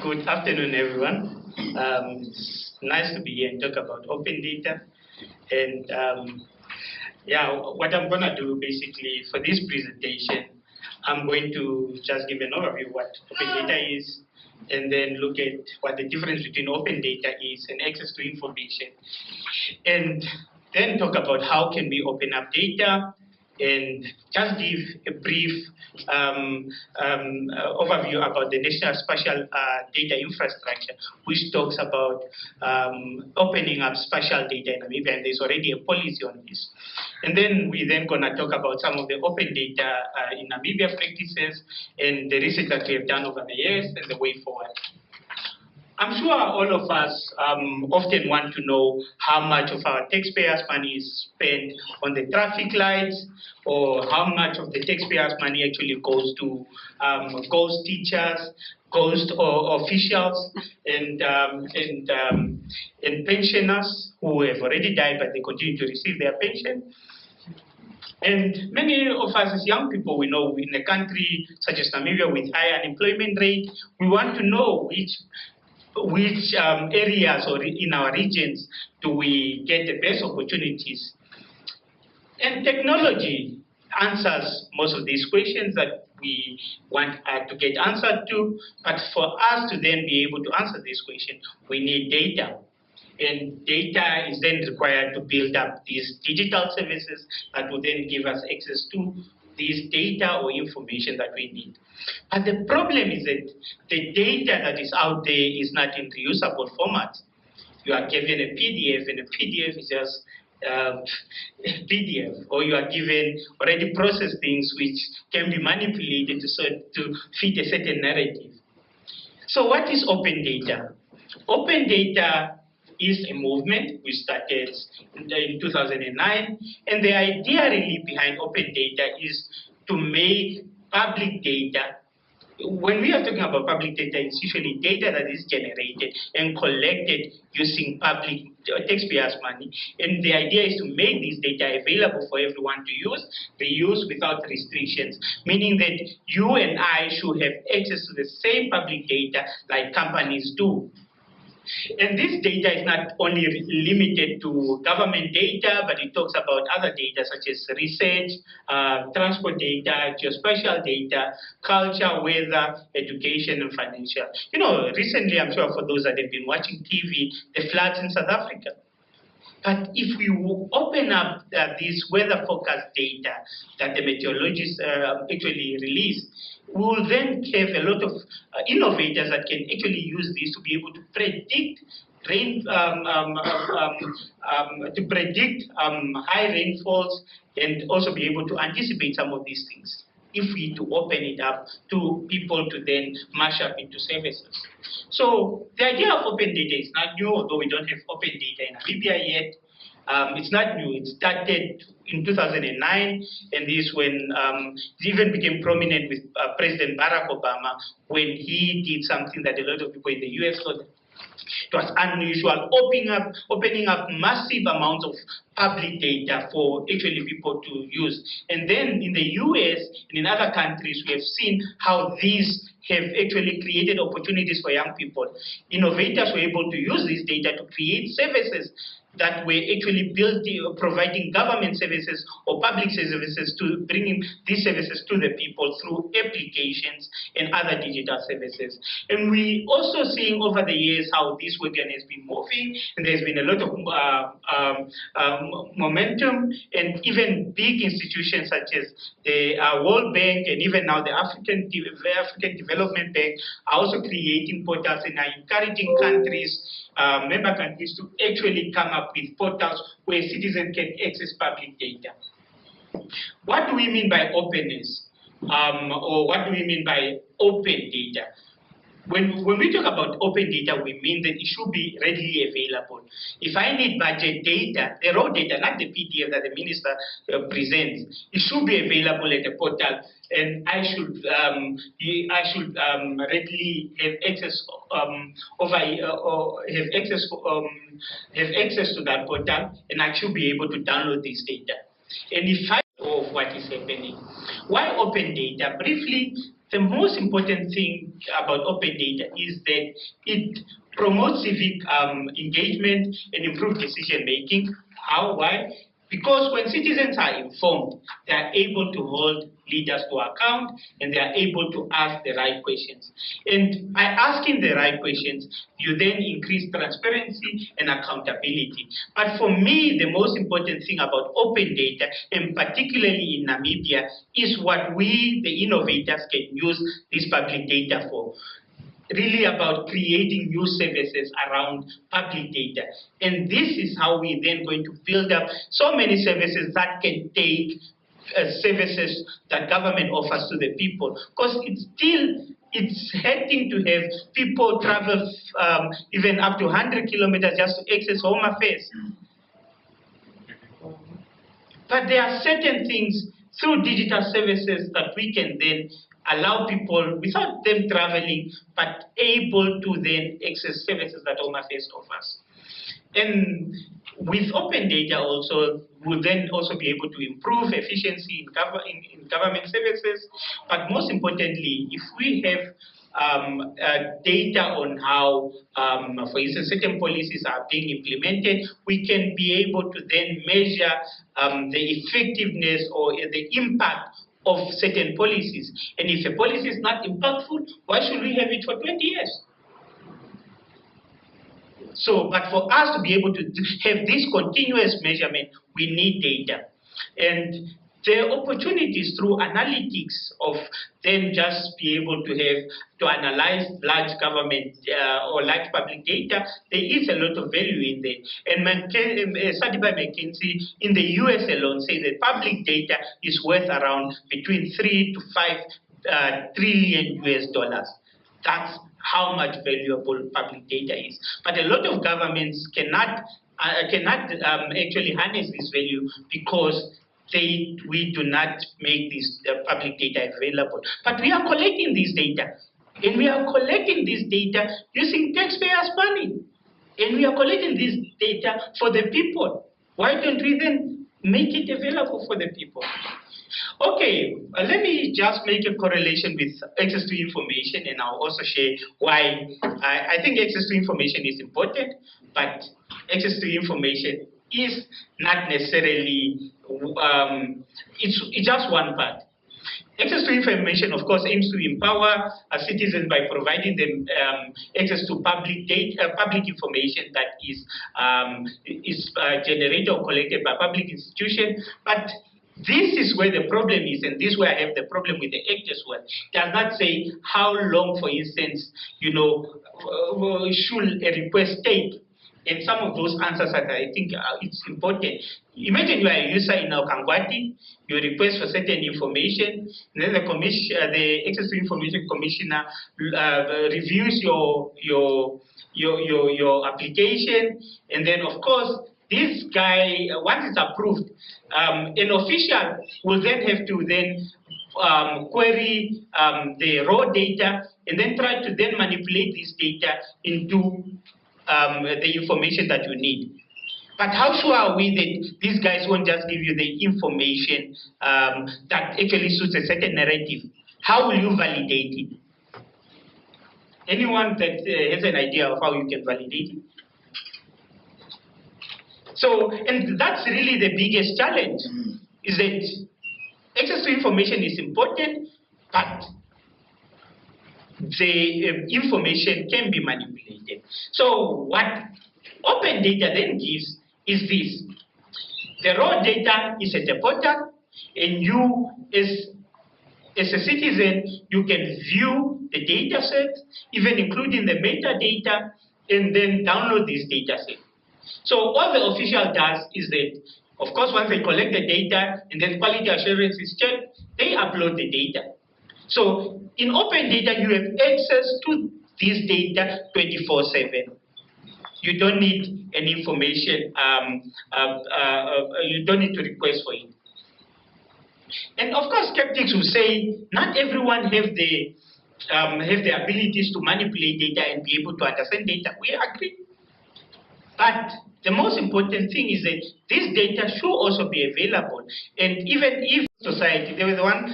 Good afternoon, everyone. It's nice to be here and talk about open data. And what I'm going to do basically for this presentation, I'm going to just give an overview of what open data is, and then look at what the difference between open data is and access to information. And then talk about how can we open up data, and just give a brief overview about the National Spatial Data Infrastructure, which talks about opening up spatial data in Namibia, and there's already a policy on this. And then we're going to talk about some of the open data in Namibia practices and the research that we have done over the years and the way forward. I'm sure all of us often want to know how much of our taxpayers' money is spent on the traffic lights, or how much of the taxpayers' money actually goes to ghost teachers, ghost officials, and pensioners who have already died but they continue to receive their pension. And many of us as young people, we know in a country such as Namibia with high unemployment rate, we want to know which areas or in our regions do we get the best opportunities. And technology answers most of these questions that we want to get answered to, but for us to then be able to answer this question, we need data. And data is then required to build up these digital services that will then give us access to this data or information that we need. But the problem is that the data that is out there is not in reusable format. You are given a PDF, and a PDF is just PDF, or you are given already processed things which can be manipulated to fit a certain narrative. So what is open data? Open data is a movement which started in 2009, and the idea really behind open data is to make public data. When we are talking about public data, it's usually data that is generated and collected using public taxpayers' money. And the idea is to make this data available for everyone to use, reuse without restrictions, meaning that you and I should have access to the same public data like companies do. And this data is not only limited to government data, but it talks about other data such as research, transport data, geospatial data, culture, weather, education, and financial. You know, recently, I'm sure for those that have been watching TV, the floods in South Africa. But if we open up this weather forecast data that the meteorologists actually release, we will then have a lot of innovators that can actually use this to be able to predict high rainfalls, and also be able to anticipate some of these things if we to open it up to people to then mash up into services. So the idea of open data is not new, although we don't have open data in Namibia yet. It's not new. It started in 2009, and this when it even became prominent with President Barack Obama when he did something that a lot of people in the US thought it was unusual, opening up massive amounts of public data for actually people to use. And then in the US and in other countries, we have seen how these have actually created opportunities for young people. Innovators were able to use this data to create services that were actually providing government services or public services, to bringing these services to the people through applications and other digital services. And we also seeing over the years how this organ has been moving, and there's been a lot of momentum, and even big institutions such as the World Bank and even now the African Development Bank are also creating portals and are encouraging countries, member countries, to actually come up with portals where citizens can access public data. What do we mean by openness? Or what do we mean by open data? When we talk about open data, we mean that it should be readily available. If I need budget data, the raw data, not the PDF that the minister presents, it should be available at the portal, and I should readily have access have access to that portal, and I should be able to download this data. And if I know what is happening, why open data? Briefly, the most important thing about open data is that it promotes civic engagement and improved decision making. How? Why? Because when citizens are informed, they are able to hold leaders to account and they are able to ask the right questions. And by asking the right questions, you then increase transparency and accountability. But for me, the most important thing about open data, and particularly in Namibia, is what we, the innovators, can use this public data for. Really about creating new services around public data. And this is how we're then going to build up so many services that can take services that government offers to the people. Because it's hurting to have people travel even up to 100 kilometers just to access home affairs. But there are certain things through digital services that we can then allow people, without them traveling, but able to then access services that Home Affairs offers. And with open data also, we'll then also be able to improve efficiency in government services. But most importantly, if we have data on how, for instance, certain policies are being implemented, we can be able to then measure the effectiveness or the impact of certain policies. And if a policy is not impactful, why should we have it for 20 years? So, but for us to be able to have this continuous measurement, we need data. And there are opportunities through analytics of then just be able to analyze large government or large public data. There is a lot of value in there. And a study by McKinsey in the US alone says that public data is worth around between 3 to 5 trillion US dollars. That's how much valuable public data is. But a lot of governments cannot actually harness this value because we do not make this public data available. But we are collecting this data. And we are collecting this data using taxpayers' money. And we are collecting this data for the people. Why don't we then make it available for the people? Okay, let me just make a correlation with access to information, and I'll also share why I think access to information is important, but access to information is not necessarily, it's just one part. Access to information, of course, aims to empower citizens by providing them access to public data, public information that is generated or collected by public institutions. But this is where the problem is, and this is where I have the problem with the Act as well. It does not say how long, for instance, should a request take. And some of those answers that I think it's important. Imagine you are a user in Kangwati, you request for certain information, and then the Access to Information Commissioner reviews your application, and then of course this guy, once it's approved, an official will then have to then query the raw data and then try to then manipulate this data into the information that you need. But how sure are we that these guys won't just give you the information that actually suits a certain narrative? How will you validate it? Anyone that has an idea of how you can validate it? So, and that's really the biggest challenge, is that access to information is important, but the information can be manipulated. So what open data then gives is this. The raw data is at the portal, and you, as a citizen, you can view the data set, even including the metadata, and then download this data set. So all the official does is that, of course, once they collect the data and then quality assurance is checked, they upload the data. So in open data, you have access to this data 24/7. You don't need any information, you don't need to request for it. And of course, skeptics will say, not everyone have the abilities to manipulate data and be able to understand data. We agree. But the most important thing is that this data should also be available. And even if society, there was one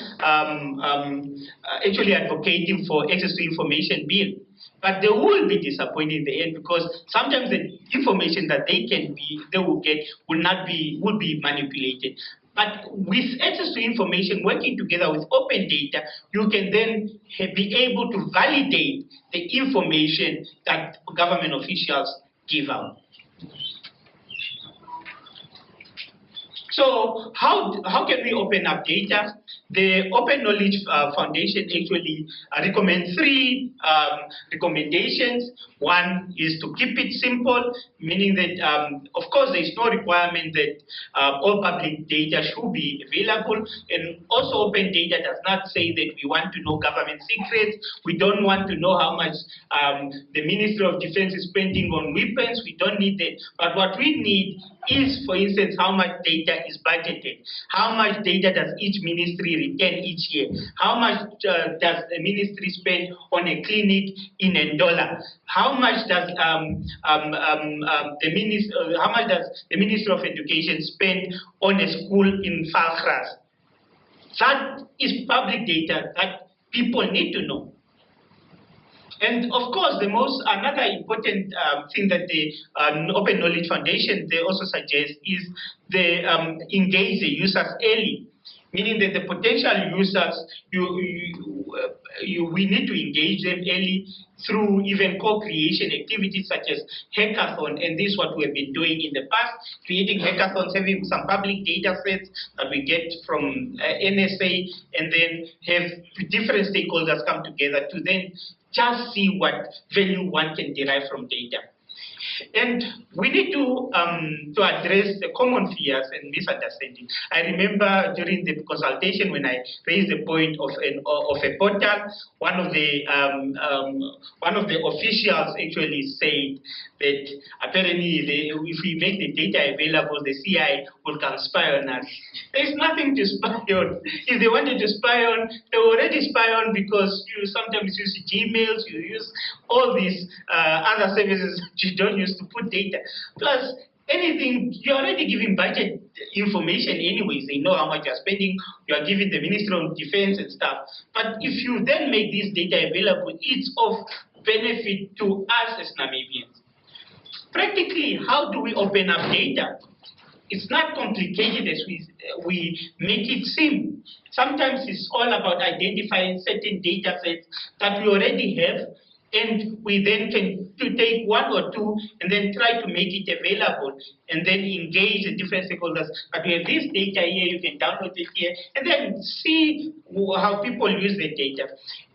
actually advocating for access to information bill, but they will be disappointed in the end because sometimes the information that they will get will be manipulated. But with access to information, working together with open data, you can then be able to validate the information that government officials give out. So how can we open up data? The Open Knowledge Foundation actually recommends three recommendations. One is to keep it simple, meaning that, of course, there is no requirement that all public data should be available. And also, open data does not say that we want to know government secrets. We don't want to know how much the Ministry of Defense is spending on weapons. We don't need that. But what we need is, for instance, how much data is budgeted. How much data does each ministry return each year? How much does the ministry spend on a clinic in Ndola? How much does the Ministry of Education spend on a school in Falkras? That is public data that people need to know. And of course, another important thing that the Open Knowledge Foundation they also suggest is they engage the users early, meaning that the potential users we need to engage them early through even co-creation activities such as hackathon, and this is what we have been doing in the past, creating hackathons, having some public data sets that we get from NSA, and then have different stakeholders come together to then just see what value one can derive from data. And we need to address the common fears and misunderstandings. I remember during the consultation when I raised the point of a portal, one of the officials actually said that apparently if we make the data available, the CIA will come spy on us. There's nothing to spy on. If they wanted to spy on, they already spy on because you sometimes use Gmails, you use all these other services that you don't use to put data. Plus, anything, you're already giving budget information anyways. They know how much you're spending. You are giving the Ministry of Defense and stuff. But if you then make this data available, it's of benefit to us as Namibians. Practically, how do we open up data? It's not complicated as we make it seem. Sometimes it's all about identifying certain data sets that we already have, and we then can take one or two and then try to make it available and then engage the different stakeholders. But we have this data here, you can download it here, and then see how people use the data.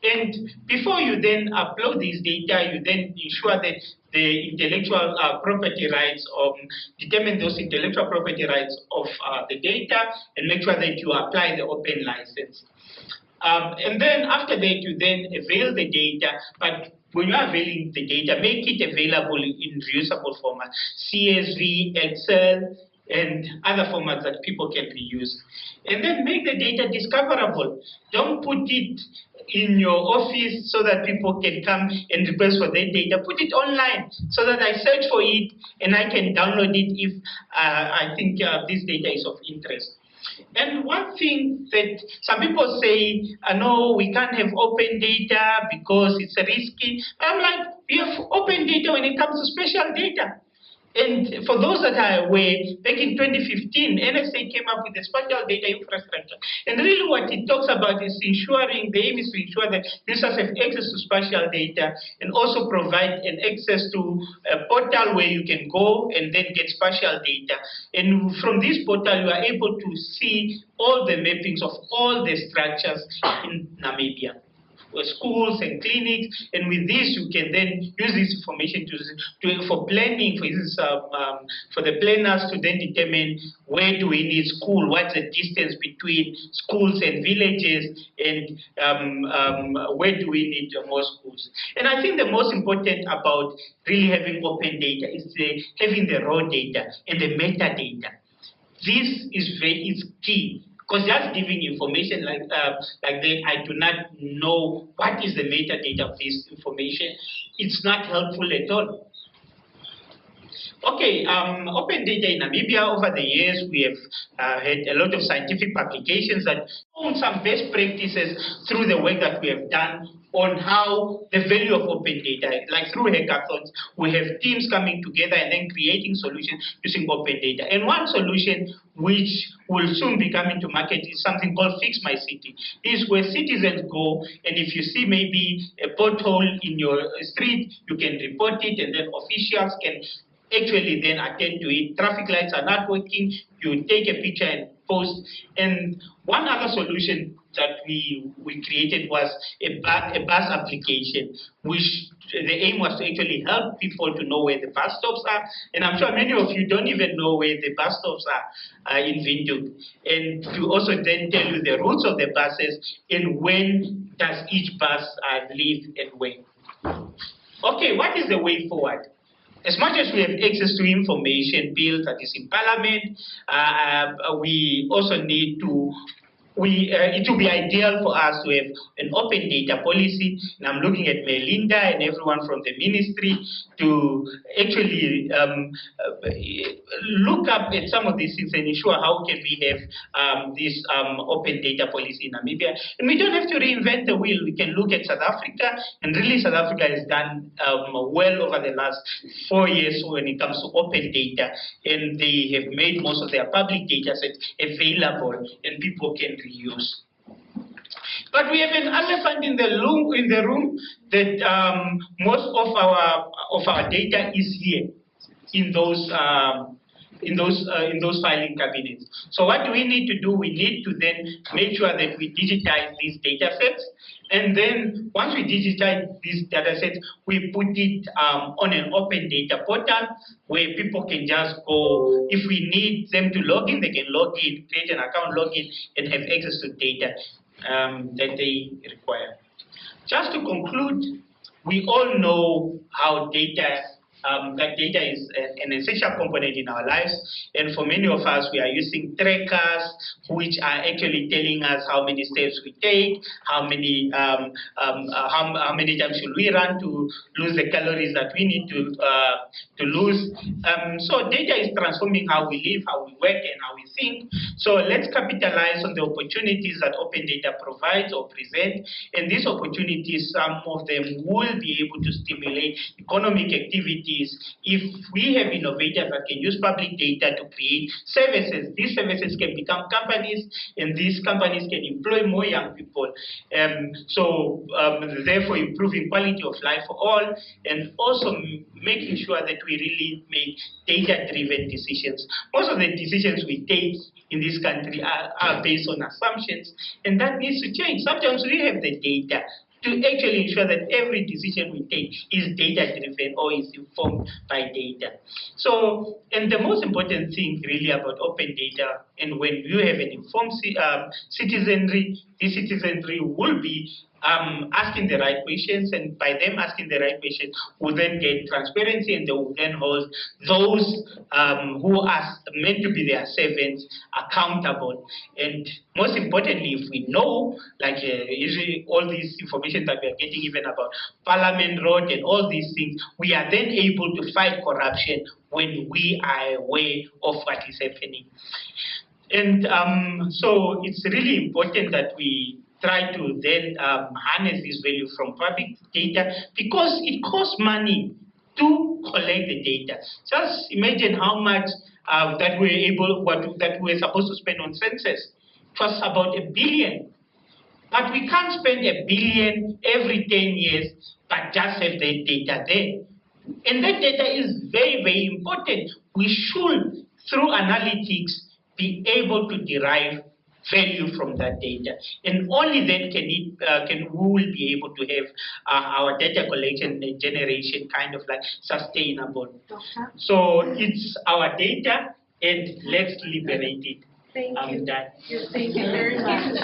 And before you then upload this data, you then ensure that the intellectual property rights, determine those intellectual property rights of the data and make sure that you apply the open license. And then after that, you then avail the data, but when you are availing the data, make it available in reusable format, CSV, Excel, and other formats that people can reuse. And then make the data discoverable. Don't put it in your office so that people can come and request for their data. Put it online so that I search for it and I can download it if I think this data is of interest. And one thing that some people say, no, we can't have open data because it's risky. I'm like, we have open data when it comes to special data. And for those that are aware, back in 2015, NSA came up with the spatial data infrastructure. And really what it talks about is ensuring, the aim is to ensure that users have access to spatial data and also provide an access to a portal where you can go and then get spatial data. And from this portal, you are able to see all the mappings of all the structures in Namibia, schools and clinics, and with this you can then use this information for planning, for instance, for the planners to then determine where do we need school, what's the distance between schools and villages, and where do we need more schools. And I think the most important about really having open data is having the raw data and the metadata. This is key. Because just giving information like that, I do not know what is the metadata of this information. It's not helpful at all. Okay, open data in Namibia, over the years, we have had a lot of scientific publications that own some best practices through the work that we have done on how the value of open data, like through hackathons, we have teams coming together and then creating solutions using open data. And one solution which will soon be coming to market is something called Fix My City. This is where citizens go, and if you see maybe a pothole in your street, you can report it, and then officials can actually then attend to it. Traffic lights are not working, you take a picture and post. And one other solution that we created was a bus application, which the aim was to actually help people to know where the bus stops are. And I'm sure many of you don't even know where the bus stops are in Windhoek. And to also then tell you the routes of the buses and when does each bus leave and where. Okay, what is the way forward? As much as we have access to information bill that is in Parliament, we also need to, it would be ideal for us to have an open data policy. And I'm looking at Melinda and everyone from the ministry to actually look up at some of these things and ensure how can we have this open data policy in Namibia. And we don't have to reinvent the wheel. We can look at South Africa, and really South Africa has done well over the last 4 years when it comes to open data, and they have made most of their public data sets available and people can reuse. But we have an elephant in the room that most of our data is here in those filing cabinets. So what do we need to do? We need to then make sure that we digitize these data sets. And then once we digitize these data sets, we put it on an open data portal where people can just go. If we need them to log in, they can log in, create an account, log in, and have access to data that they require. Just to conclude, we all know how that data is an essential component in our lives, and for many of us, we are using trackers which are actually telling us how many steps we take, how many times should we run to lose the calories that we need to lose. So data is transforming how we live, how we work, and how we think. So let's capitalize on the opportunities that open data provides or present, and these opportunities, some of them will be able to stimulate economic activity. If we have innovators that can use public data to create services, these services can become companies, and these companies can employ more young people. Therefore improving quality of life for all, and also making sure that we really make data-driven decisions. Most of the decisions we take in this country are based on assumptions, and that needs to change. Sometimes we have the data to actually ensure that every decision we take is data-driven or is informed by data. So, and the most important thing really about open data, and when you have an informed citizenry, this citizenry will be asking the right questions, and by them asking the right questions, will then get transparency, and they will then hold those who are meant to be their servants accountable. And most importantly, if we know, like usually all this information that we are getting even about Parliament Road and all these things, we are then able to fight corruption when we are aware of what is happening. And so it's really important that we try to then harness this value from public data, because it costs money to collect the data. Just imagine how much that we're supposed to spend on census. It was about $1 billion. But we can't spend $1 billion every 10 years, but just have the data there. And that data is very, very important. We should, through analytics, be able to derive value from that data, and only then we will be able to have our data collection and generation kind of like sustainable. Doctor? So it's our data, and let's liberate it. Thank you. Done. Thank you very much.